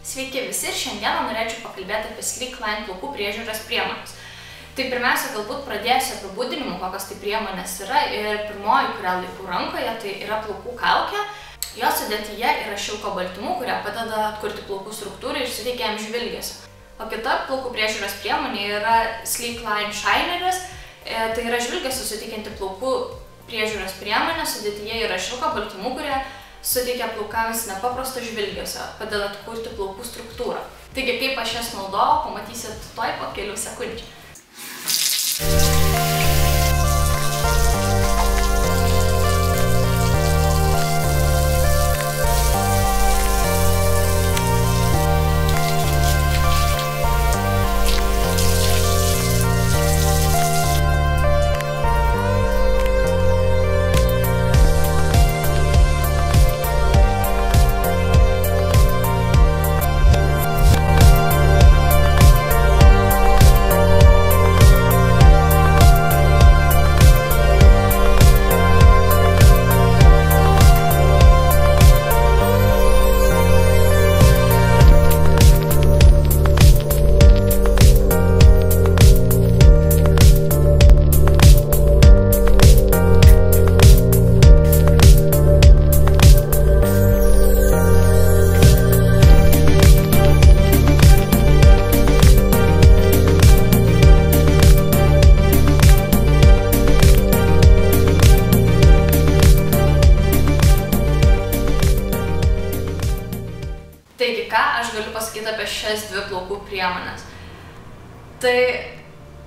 Sveiki visi ir šiandieną norėčiau pakalbėti apie Sleekline plaukų priežiūros priemonės. Tai pirmiausia, galbūt pradėsiu apibūdinimu, kokios tai priemonės yra. Ir pirmoji, kurią laikau rankoje, tai yra plaukų kaukė. Jos sudėtyje yra šilko baltymų, kurie padeda atkurti plaukų struktūrą ir suteikia jam žvilgesio. O kita plaukų priežiūros priemonė yra Sleekline Shineris. Tai yra žvilgesio suteikianti plaukų priežiūros priemonė. Sudėtyje yra šilko baltymų, kurie suteikia plaukams nepaprasto žvilgesio, padeda atkurti plaukų struktūrą. Taigi, kaip aš jas naudojau, pamatysit tuoj po kelių sekundžių. Taigi, ką aš galiu pasakyti apie šias dvi plaukų priemonės? Tai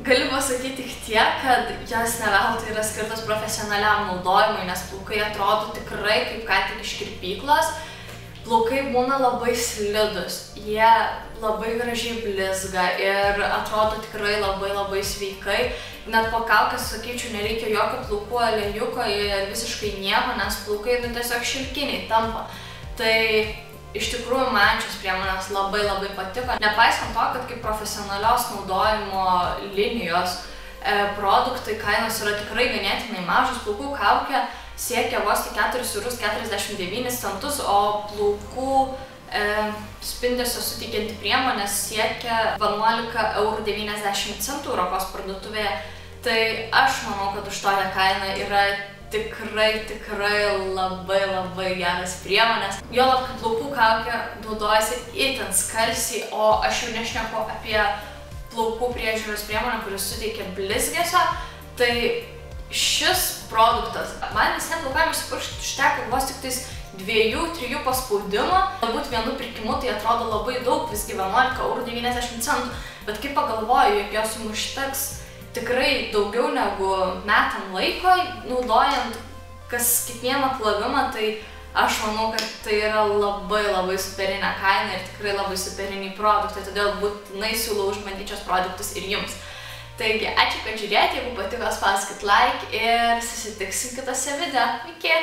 galiu pasakyti tik tiek, kad jos ne veltui yra skirtos profesionaliam naudojimui, nes plaukai atrodo tikrai kaip ką tik iš kirpyklos. Plaukai būna labai slidus, jie labai gražiai blizga ir atrodo tikrai labai sveikai. Net po kaukės, sakyčiau, nereikia jokio plaukų aliejiko ir visiškai nieko, nes plaukai tiesiog šilkiniai tampa. Tai iš tikrųjų man šios priemonės labai patiko. Nepaisant to, kad kaip profesionalios naudojimo linijos produktai kainos yra tikrai ganėtinai mažos, plaukų kaukė siekia vos tik 4,49 €, o plaukų spindesio suteikianti priemonė siekia 11,90 € Europos parduotuvėje. Tai aš manau, kad už tokią kainą yra tikrai labai geras priemonės. Juolab, kad plaukų kaukė naudojasi itin skalsiai, o aš jau nešneku apie plaukų priežiūros priemonę, kuris suteikia blizgesio. Tai šis produktas man visiems plaukams išsipurkšti užteko vos tik tais 2-3 paspaudimų. Galbūt vienu pirkimu tai atrodo labai daug, visgi 11,90 €, bet kai pagalvoju, jog jos jums užteks tikrai daugiau negu metam laiko, naudojant kas kiekvieną plovimą, tai aš manau, kad tai yra labai superinė kaina ir tikrai labai superiniai produktai, todėl būtinai siūlau išbandyti šios produktus ir jums. Taigi, ačiū, kad žiūrėjote, jeigu patiko, spauskit like ir susitiksim kitose video. Iki!